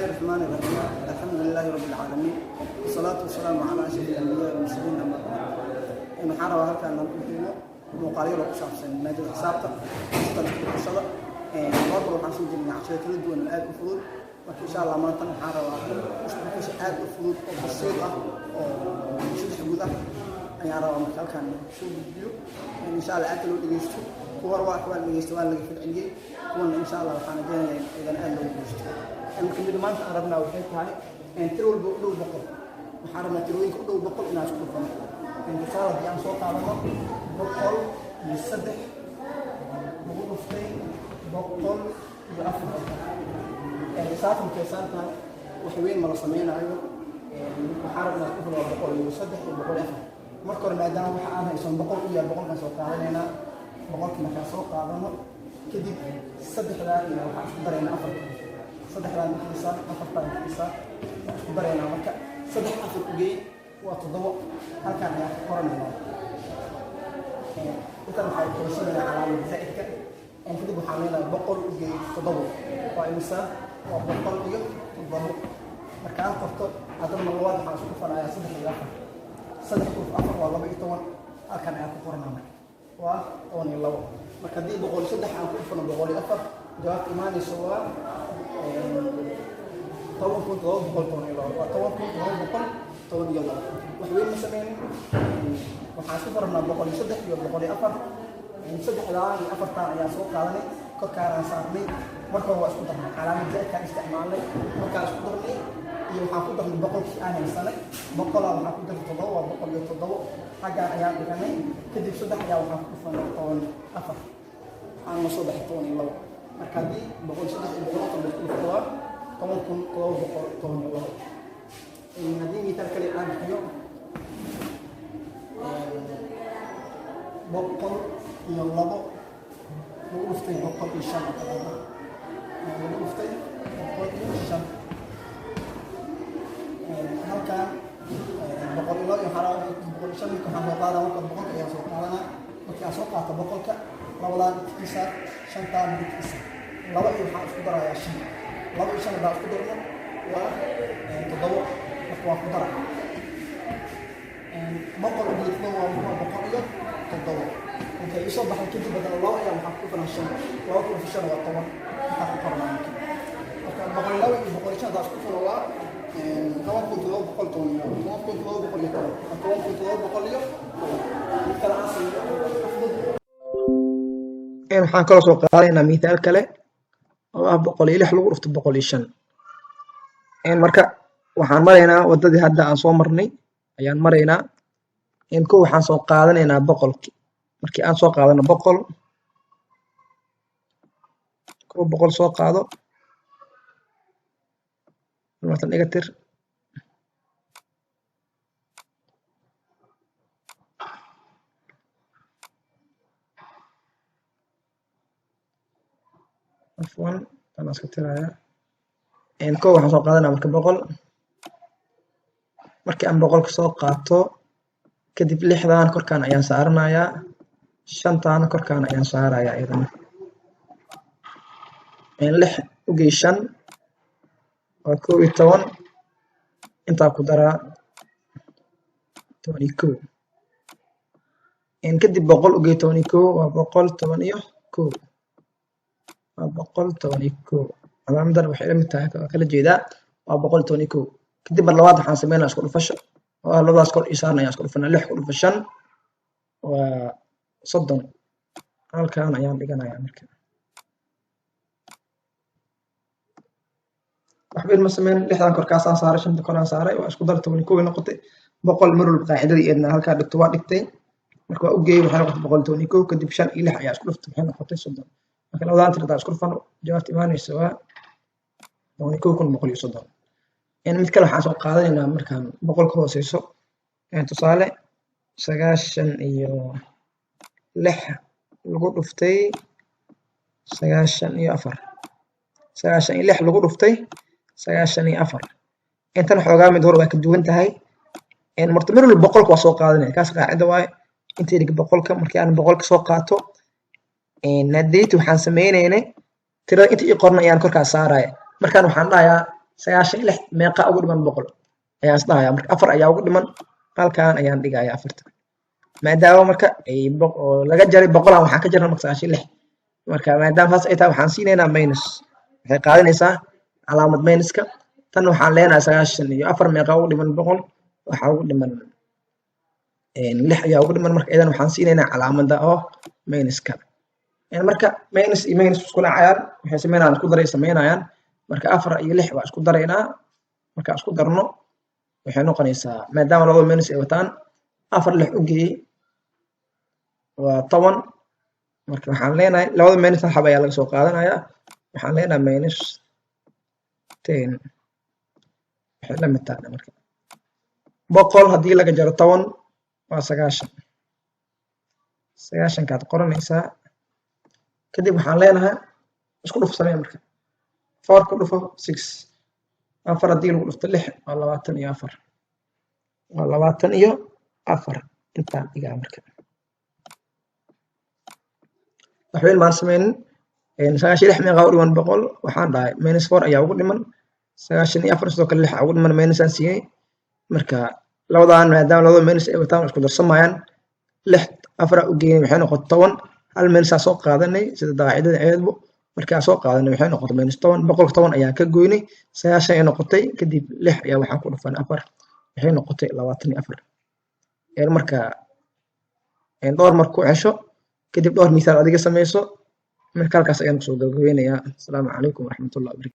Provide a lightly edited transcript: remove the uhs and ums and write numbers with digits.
الرحمن الرحيم الحمد لله رب العالمين والصلاة والسلام على أشرف الأنبياء والمرسلين أما بعد إنه حارة وهلك أن نقول مقالير وقصص مادة حسابته مختلف القصة برضه حاسين جميع عشان ترد وإن الآب الفروض وإن شاء الله ما تنو حارة مش بكش آب الفروض أو بسيطة أو شو حدوده يعني أرى مثال كان شو فيديو إن شاء الله أكلوا اللي يشتوا هو رواح واللي يشتوا اللي في العلي كون إن شاء الله وحنا جانا إذا أهل اللي يشتوا يمكن بدو ما أنت عرفنا وحيد هاي إن ترول بقول وحارنا تروين كله بقول إنها شو كفنا إن رسالة يعني صوت على بقول يصدق بقول فين بقول يأفر يعني ساعتهم كيسانتها وحوين مرسمين أيوة وحارنا كفنا بقول يصدق وبقول أفر مركور ما دام وحنا يسون بقول إياه بقول كان صوت علينا بقول كنا صوت علينا كذي صدق لا إله وحنا أفر صدق لا نحسا أفر نحسا برينا مركا صدق أفر أجي وتضوء هل كان يا قرنا إذا ما حد يوصلنا على زائدك إن كده بحاملنا بقول أجي تضوء وإنسان وبقول أجي تضوء مركان قرط هذا من الواد حاسوك فلا يا صدق الأفر صدق أفر والله بيتوان هل كان يا قرنا وأوني الله مركدي بقول صدق أفر فنا بقول أفر جواب إيماني سواء طبعاً كنت غاضب بقول طبعاً يلا طبعاً كنت غاضب بقول طبعاً يلا وحوين مسمين وحاسب رمنا بقول يصدق يلا بقول أفر يصدق الآن أفر تاني يا سوق على كان صارني مركب هو أسكت رمنا علامة زي كان استعمالي مركب أسكت رمني يوحافظ رمنا بقول في أنا إنساني بقول أنا حافظ التضوء بقول التضوء حاجة أيام بكمي كده يصدق يا وحافظ رمنا طبعاً أفر أنا صدق طبعاً يلا مركبي بقول صدق بقول طبعاً التضوء طبعاً كن قوي طبعاً الله إن هذه مثال كلام اليوم بقول يلا وقفتي بقول إن شاء الله تعالى وقفتي بقول إن شاء الله هل كان بقول الله يحرم بقول إن شاء الله كان هذا وقت بقول يا سوق علىنا وكي أسوق على بقولك لولا تكسر شنطة بتكسر لولا يحرم قدرة يا شيخ لو إيش أنا بعرف قدرنا وتضوء أقوى قدرة بقول بيتنوع من بقولية تضوء أنت يصبح الكذب بدل الله يا محقق في الشام وأكل في الشام والطبع محقق قرنا يمكن بقول لو بقول إيش أنا بعرف قدر الله كمان كنت لو بقول توني كمان كنت لو بقول يطلع كمان كنت لو بقول يه مثل عاصي إن حكوا سوق علينا مثال كله boqol iyo 6 lagu dhufto boqol iyo 5 marka waxaan maraynaa wadadii hadda aan soo marnay ayaan maraynaa in ko waxaan soo qaadanaynaa boqolkii markii aan soo qaadano boqol ko boqol soo qaado marka negative afwan أنا أسكتها إن كو waxaan soo qaadanaa marka boqol markii aan boqolka soo qaato kadib 6daan korkaan ayaan saaranayaa 5taan korkaan ayaan saarayaa iyadana in 6 u geey 5 waa 12 inta ku daraa 12 in kadib boqol u geey 12 waa boqol 12 boqol 12 calaamadan waxay la mid tahay kala jeedaa waa boqol 12 kadib mar labaad waxaan sameeynaa isku dhufasho oo labadaas kor isaarnaa isku dhufana 6 ku dhufashan waa 30 halkaan ayaan dhiganayaa marka waxbeen ma sameyn 6daan korkaas aan saaray 5 koraan saaray waa isku dar 12 noqotay boqol marul qaacidadii eedna halka dhigto waa dhigtay marka waa u geeyay waxay noqotay boqol 12 kadib 5 iyo 6 ayaa isku dhuftay waxay noqotay 30 marka labadaan tirada isku dhufan jawaabta imaanaysa waa 1230 in mid kale waxaan soo qaadanaynaa markaan boqol ka hooseyso tusaale 96 lagu dhuftay 94 96 lagu dhuftay 94 intan xoogaa mid hore waa ka duwan tahay in marta mar walba boqolka waa soo qaadanaya kaas qaacida waaye inta dhig boqolka markii aan boqolka soo qaato nadeeyti waxaan sameynaynay tirada inta ii qorna ayaan korkaas saaraya markaan waxaan dhahayaa 96 meeqa ugu dhiman 100 ayaan isdhahayaa marka 4 ayaa ugu dhiman halkaan ayaan dhigayaa 4 maadaama marka ay laga jaray 100 aan waxaan ka jarnaa marka 96 marka maadaama taas ay tahay waxaan siinaynaa minus waxay qaadanaysaa calaamad minuska tan waxaan leenahay 94 meeqa ugu dhiman 100 waxa ugu dhiman 6 ayaa ugu dhiman marka idan waxaan siinaynaa calaamada oo minuska marka minus iyo minus isku dhacayaan waxay sameynayaan isku daray sameynayaan marka 4 iyo 6 waa isku daraynaa marka isku darno waxay noqonaysaa maadaama labada minus ay wataan 4 6 u geeyay waa 10 marka waxaan leenahay labada minus hal xab ayaa laga soo qaadanayaa waxaan leenahay minus 10 waxay la mid tahay marka 100 haddii laga jaro 10 waa 90 kaad qoranaysaa kadib waxaan leenahay isku dhuf samee marka 4 ku dhufo 6 4 haddii lagu dhufto 6 waa 24 waa 24 intaan dhigaa marka waxweyn maan sameynin 96 meeqa u dhiman 100 waxaan dhahay minus 4 ayaa ugu dhiman 94 sidoo kale 6 ugu dhiman minus aan siiyay marka labadan maadaama labada minus ay wataan isku darsamayaan 6 4 u geeyay waxay noqotay 10 hal minus aan soo qaadanay sida qaacidada eedbo marka aan soo qaadanay waxay noqotay minus 10 110 ayaa ka goynay 90 ay noqotay kadib 6 ayaa waxaan ku dhufan 4 waxay noqotay 24 marka dhowr mar ku cesho kadib dhowr misaal adiga sameyso marka halkaas ayaan kusoo gabagabeynayaa. Asalaamu calaykum waraxmatullahi wabarakaatu.